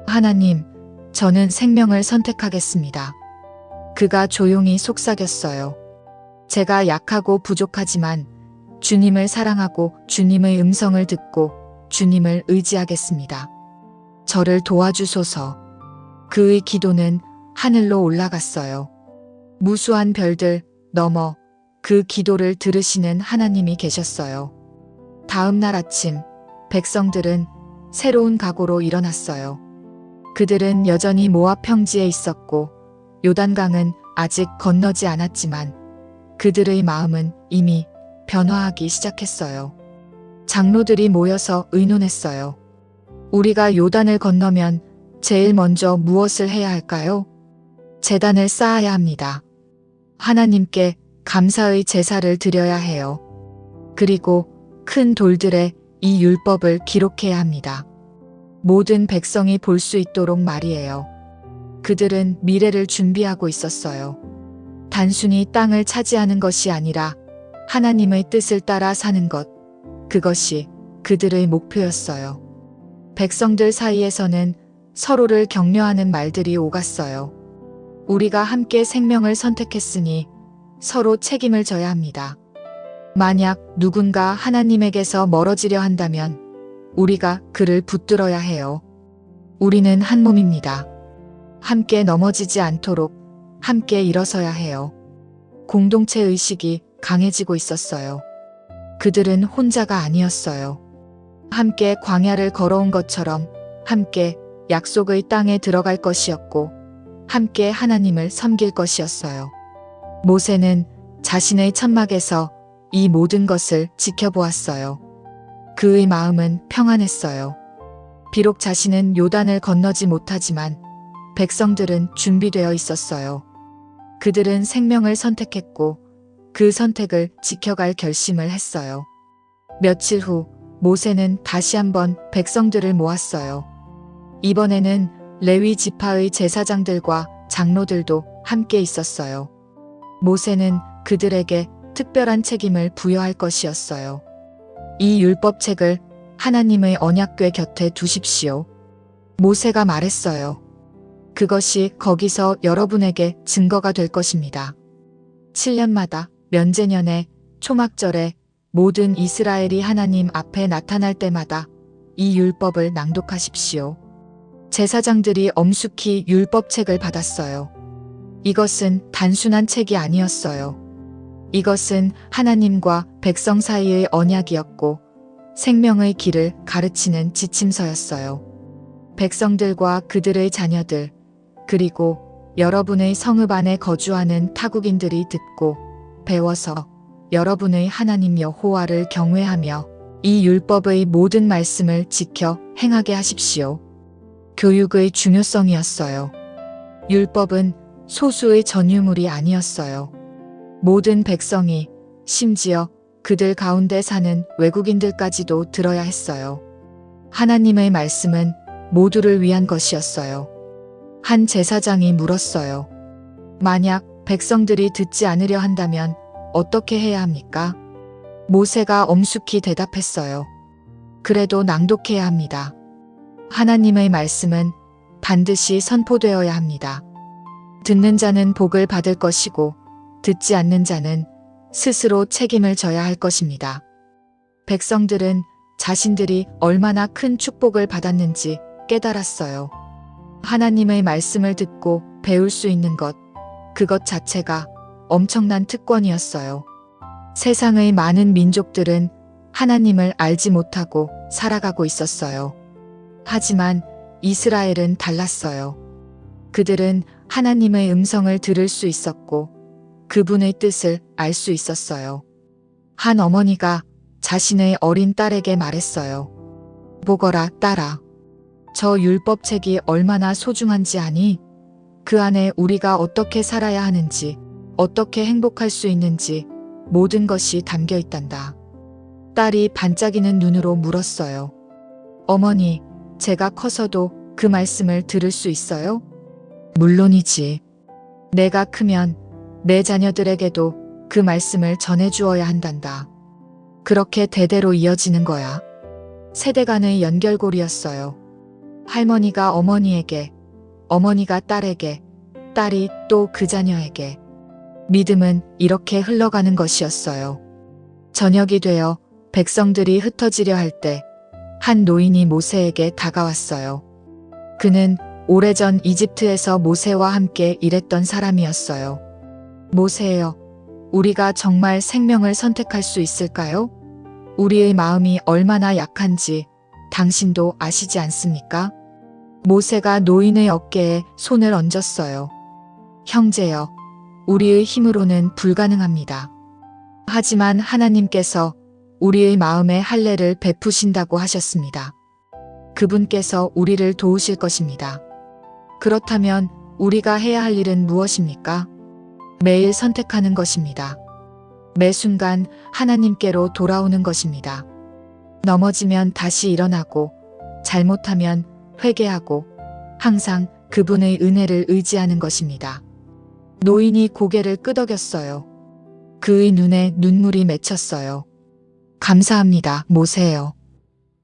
하나님, 저는 생명을 선택하겠습니다. 그가 조용히 속삭였어요. 제가 약하고 부족하지만 주님을 사랑하고 주님의 음성을 듣고 주님을 의지하겠습니다. 저를 도와주소서. 그의 기도는 하늘로 올라갔어요. 무수한 별들 넘어 그 기도를 들으시는 하나님이 계셨어요. 다음 날 아침, 백성들은 새로운 각오로 일어났어요. 그들은 여전히 모압 평지에 있었고 요단강은 아직 건너지 않았지만 그들의 마음은 이미 변화하기 시작했어요. 장로들이 모여서 의논했어요. 우리가 요단을 건너면 제일 먼저 무엇을 해야 할까요? 제단을 쌓아야 합니다. 하나님께 감사의 제사를 드려야 해요. 그리고 큰 돌들에 이 율법을 기록해야 합니다. 모든 백성이 볼 수 있도록 말이에요. 그들은 미래를 준비하고 있었어요. 단순히 땅을 차지하는 것이 아니라 하나님의 뜻을 따라 사는 것, 그것이 그들의 목표였어요. 백성들 사이에서는 서로를 격려하는 말들이 오갔어요. 우리가 함께 생명을 선택했으니 서로 책임을 져야 합니다. 만약 누군가 하나님에게서 멀어지려 한다면 우리가 그를 붙들어야 해요. 우리는 한 몸입니다. 함께 넘어지지 않도록 함께 일어서야 해요. 공동체 의식이 강해지고 있었어요. 그들은 혼자가 아니었어요. 함께 광야를 걸어온 것처럼 함께 약속의 땅에 들어갈 것이었고 함께 하나님을 섬길 것이었어요. 모세는 자신의 천막에서 이 모든 것을 지켜보았어요. 그의 마음은 평안했어요. 비록 자신은 요단을 건너지 못하지만 백성들은 준비되어 있었어요. 그들은 생명을 선택했고 그 선택을 지켜갈 결심을 했어요. 며칠 후 모세는 다시 한번 백성들을 모았어요. 이번에는 레위 지파의 제사장들과 장로들도 함께 있었어요. 모세는 그들에게 특별한 책임을 부여할 것이었어요. 이 율법책을 하나님의 언약궤 곁에 두십시오. 모세가 말했어요. 그것이 거기서 여러분에게 증거가 될 것입니다. 7년마다 면제년에 초막절에 모든 이스라엘이 하나님 앞에 나타날 때마다 이 율법을 낭독하십시오. 제사장들이 엄숙히 율법책을 받았어요. 이것은 단순한 책이 아니었어요. 이것은 하나님과 백성 사이의 언약이었고 생명의 길을 가르치는 지침서였어요. 백성들과 그들의 자녀들, 그리고 여러분의 성읍 안에 거주하는 타국인들이 듣고 배워서 여러분의 하나님 여호와를 경외하며 이 율법의 모든 말씀을 지켜 행하게 하십시오. 교육의 중요성이었어요. 율법은 소수의 전유물이 아니었어요. 모든 백성이, 심지어 그들 가운데 사는 외국인들까지도 들어야 했어요. 하나님의 말씀은 모두를 위한 것이었어요. 한 제사장이 물었어요. 만약 백성들이 듣지 않으려 한다면 어떻게 해야 합니까? 모세가 엄숙히 대답했어요. 그래도 낭독해야 합니다. 하나님의 말씀은 반드시 선포되어야 합니다. 듣는 자는 복을 받을 것이고 듣지 않는 자는 스스로 책임을 져야 할 것입니다. 백성들은 자신들이 얼마나 큰 축복을 받았는지 깨달았어요. 하나님의 말씀을 듣고 배울 수 있는 것, 그것 자체가 엄청난 특권이었어요. 세상의 많은 민족들은 하나님을 알지 못하고 살아가고 있었어요. 하지만 이스라엘은 달랐어요. 그들은 하나님의 음성을 들을 수 있었고 그분의 뜻을 알 수 있었어요. 한 어머니가 자신의 어린 딸에게 말했어요. 보거라, 딸아. 저 율법책이 얼마나 소중한지 아니? 그 안에 우리가 어떻게 살아야 하는지, 어떻게 행복할 수 있는지 모든 것이 담겨 있단다. 딸이 반짝이는 눈으로 물었어요. 어머니, 제가 커서도 그 말씀을 들을 수 있어요? 물론이지. 내가 크면 내 자녀들에게도 그 말씀을 전해주어야 한단다. 그렇게 대대로 이어지는 거야. 세대 간의 연결고리였어요. 할머니가 어머니에게, 어머니가 딸에게, 딸이 또 그 자녀에게. 믿음은 이렇게 흘러가는 것이었어요. 저녁이 되어 백성들이 흩어지려 할 때 한 노인이 모세에게 다가왔어요. 그는 오래전 이집트에서 모세와 함께 일했던 사람이었어요. 모세여, 우리가 정말 생명을 선택할 수 있을까요? 우리의 마음이 얼마나 약한지 당신도 아시지 않습니까? 모세가 노인의 어깨에 손을 얹었어요. 형제여, 우리의 힘으로는 불가능합니다. 하지만 하나님께서 우리의 마음에 할례를 베푸신다고 하셨습니다. 그분께서 우리를 도우실 것입니다. 그렇다면 우리가 해야 할 일은 무엇입니까? 매일 선택하는 것입니다. 매 순간 하나님께로 돌아오는 것입니다. 넘어지면 다시 일어나고, 잘못하면 회개하고, 항상 그분의 은혜를 의지하는 것입니다. 노인이 고개를 끄덕였어요. 그의 눈에 눈물이 맺혔어요. 감사합니다, 모세여.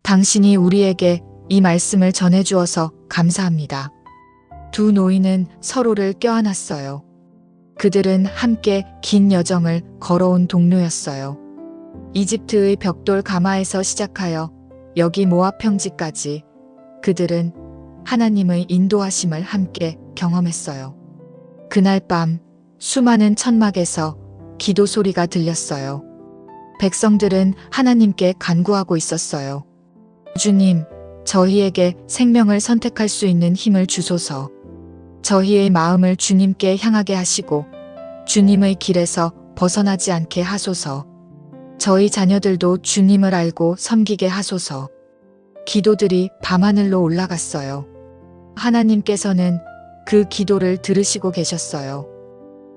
당신이 우리에게 이 말씀을 전해주어서 감사합니다. 두 노인은 서로를 껴안았어요. 그들은 함께 긴 여정을 걸어온 동료였어요. 이집트의 벽돌 가마에서 시작하여 여기 모압 평지까지 그들은 하나님의 인도하심을 함께 경험했어요. 그날 밤 수많은 천막에서 기도 소리가 들렸어요. 백성들은 하나님께 간구하고 있었어요. 주님, 저희에게 생명을 선택할 수 있는 힘을 주소서. 저희의 마음을 주님께 향하게 하시고 주님의 길에서 벗어나지 않게 하소서. 저희 자녀들도 주님을 알고 섬기게 하소서. 기도들이 밤하늘로 올라갔어요. 하나님께서는 그 기도를 들으시고 계셨어요.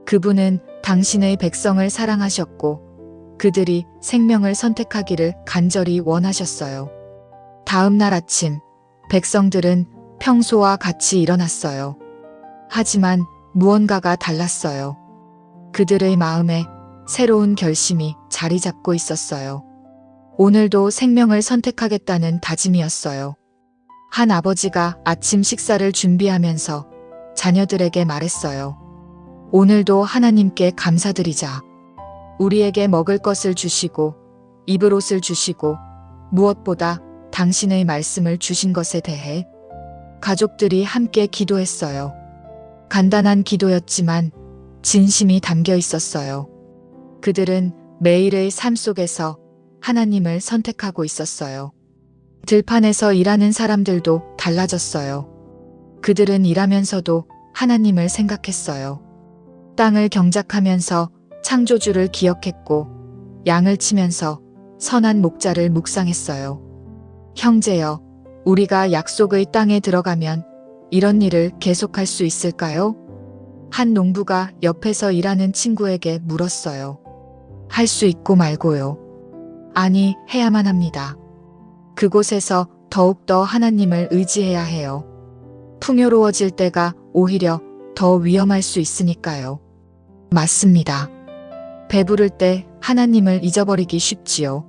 그분은 당신의 백성을 사랑하셨고 그들이 생명을 선택하기를 간절히 원하셨어요. 다음 날 아침, 백성들은 평소와 같이 일어났어요. 하지만 무언가가 달랐어요. 그들의 마음에 새로운 결심이 자리 잡고 있었어요. 오늘도 생명을 선택하겠다는 다짐이었어요. 한 아버지가 아침 식사를 준비하면서 자녀들에게 말했어요. 오늘도 하나님께 감사드리자. 우리에게 먹을 것을 주시고 입을 옷을 주시고 무엇보다 당신의 말씀을 주신 것에 대해 가족들이 함께 기도했어요. 간단한 기도였지만 진심이 담겨 있었어요. 그들은 매일의 삶 속에서 하나님을 선택하고 있었어요. 들판에서 일하는 사람들도 달라졌어요. 그들은 일하면서도 하나님을 생각했어요. 땅을 경작하면서 창조주를 기억했고 양을 치면서 선한 목자를 묵상했어요. 형제여, 우리가 약속의 땅에 들어가면 이런 일을 계속할 수 있을까요? 한 농부가 옆에서 일하는 친구에게 물었어요. 할 수 있고 말고요. 아니, 해야만 합니다. 그곳에서 더욱더 하나님을 의지해야 해요. 풍요로워질 때가 오히려 더 위험할 수 있으니까요. 맞습니다. 배부를 때 하나님을 잊어버리기 쉽지요.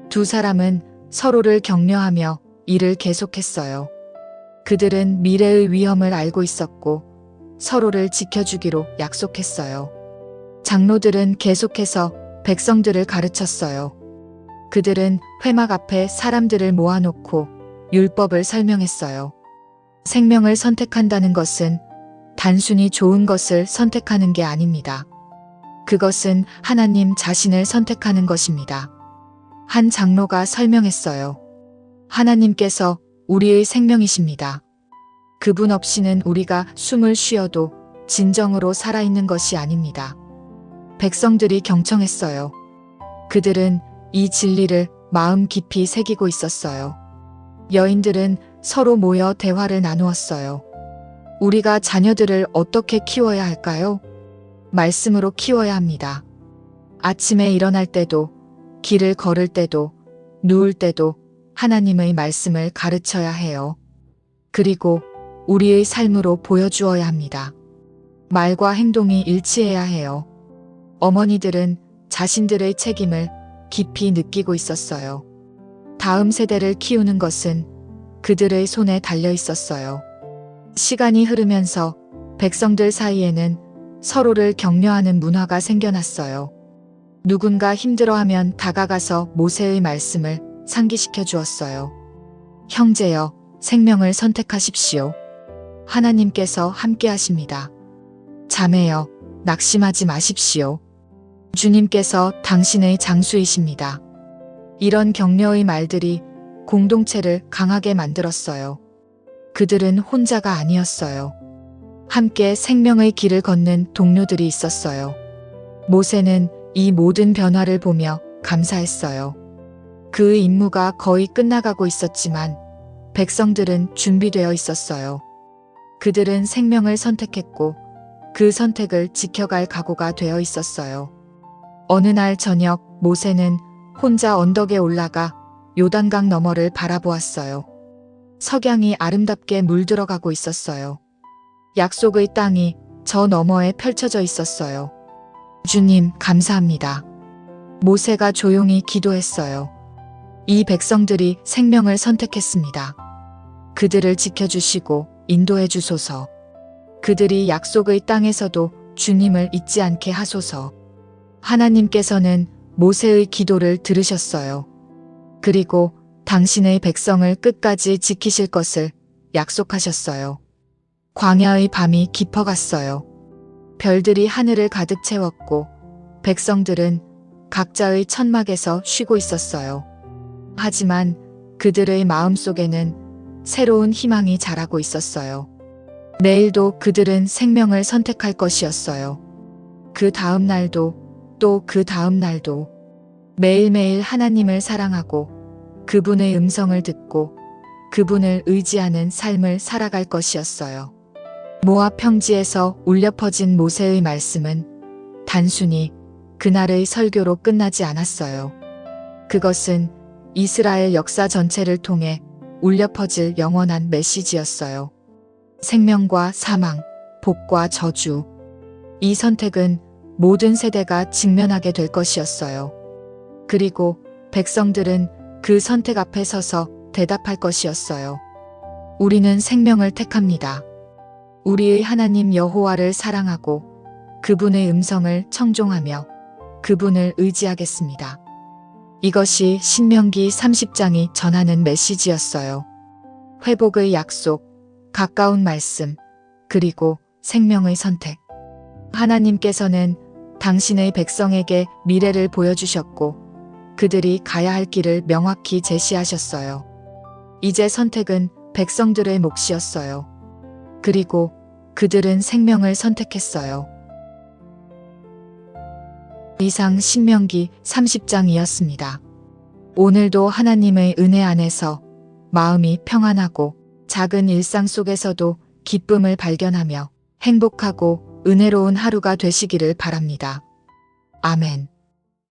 두 사람은 서로를 격려하며 일을 계속했어요. 그들은 미래의 위험을 알고 있었고 서로를 지켜주기로 약속했어요. 장로들은 계속해서 백성들을 가르쳤어요. 그들은 회막 앞에 사람들을 모아놓고 율법을 설명했어요. 생명을 선택한다는 것은 단순히 좋은 것을 선택하는 게 아닙니다. 그것은 하나님 자신을 선택하는 것입니다. 한 장로가 설명했어요. 하나님께서 우리의 생명이십니다. 그분 없이는 우리가 숨을 쉬어도 진정으로 살아있는 것이 아닙니다. 백성들이 경청했어요. 그들은 이 진리를 마음 깊이 새기고 있었어요. 여인들은 서로 모여 대화를 나누었어요. 우리가 자녀들을 어떻게 키워야 할까요? 말씀으로 키워야 합니다. 아침에 일어날 때도, 길을 걸을 때도, 누울 때도 하나님의 말씀을 가르쳐야 해요. 그리고 우리의 삶으로 보여주어야 합니다. 말과 행동이 일치해야 해요. 어머니들은 자신들의 책임을 깊이 느끼고 있었어요. 다음 세대를 키우는 것은 그들의 손에 달려 있었어요. 시간이 흐르면서 백성들 사이에는 서로를 격려하는 문화가 생겨났어요. 누군가 힘들어하면 다가가서 모세의 말씀을 상기시켜 주었어요. 형제여, 생명을 선택하십시오. 하나님께서 함께 하십니다. 자매여, 낙심하지 마십시오. 주님께서 당신의 장수이십니다. 이런 격려의 말들이 공동체를 강하게 만들었어요. 그들은 혼자가 아니었어요. 함께 생명의 길을 걷는 동료들이 있었어요. 모세는 이 모든 변화를 보며 감사했어요. 그의 임무가 거의 끝나가고 있었지만 백성들은 준비되어 있었어요. 그들은 생명을 선택했고 그 선택을 지켜갈 각오가 되어 있었어요. 어느 날 저녁 모세는 혼자 언덕에 올라가 요단강 너머를 바라보았어요. 석양이 아름답게 물들어가고 있었어요. 약속의 땅이 저 너머에 펼쳐져 있었어요. 주님, 감사합니다. 모세가 조용히 기도했어요. 이 백성들이 생명을 선택했습니다. 그들을 지켜주시고 인도해 주소서. 그들이 약속의 땅에서도 주님을 잊지 않게 하소서. 하나님께서는 모세의 기도를 들으셨어요. 그리고 당신의 백성을 끝까지 지키실 것을 약속하셨어요. 광야의 밤이 깊어갔어요. 별들이 하늘을 가득 채웠고 백성들은 각자의 천막에서 쉬고 있었어요. 하지만 그들의 마음속에는 새로운 희망이 자라고 있었어요. 내일도 그들은 생명을 선택할 것이었어요. 그 다음 날도 또 그 다음 날도 매일매일 하나님을 사랑하고 그분의 음성을 듣고 그분을 의지하는 삶을 살아갈 것이었어요. 모압 평지에서 울려 퍼진 모세의 말씀은 단순히 그날의 설교로 끝나지 않았어요. 그것은 이스라엘 역사 전체를 통해 울려 퍼질 영원한 메시지였어요. 생명과 사망, 복과 저주. 이 선택은 모든 세대가 직면하게 될 것이었어요. 그리고 백성들은 그 선택 앞에 서서 대답할 것이었어요. 우리는 생명을 택합니다. 우리의 하나님 여호와를 사랑하고 그분의 음성을 청종하며 그분을 의지하겠습니다. 이것이 신명기 30장이 전하는 메시지였어요. 회복의 약속, 가까운 말씀, 그리고 생명의 선택. 하나님께서는 당신의 백성에게 미래를 보여주셨고 그들이 가야 할 길을 명확히 제시하셨어요. 이제 선택은 백성들의 몫이었어요. 그리고 그들은 생명을 선택했어요. 이상 신명기 30장이었습니다. 오늘도 하나님의 은혜 안에서 마음이 평안하고 작은 일상 속에서도 기쁨을 발견하며 행복하고 은혜로운 하루가 되시기를 바랍니다. 아멘.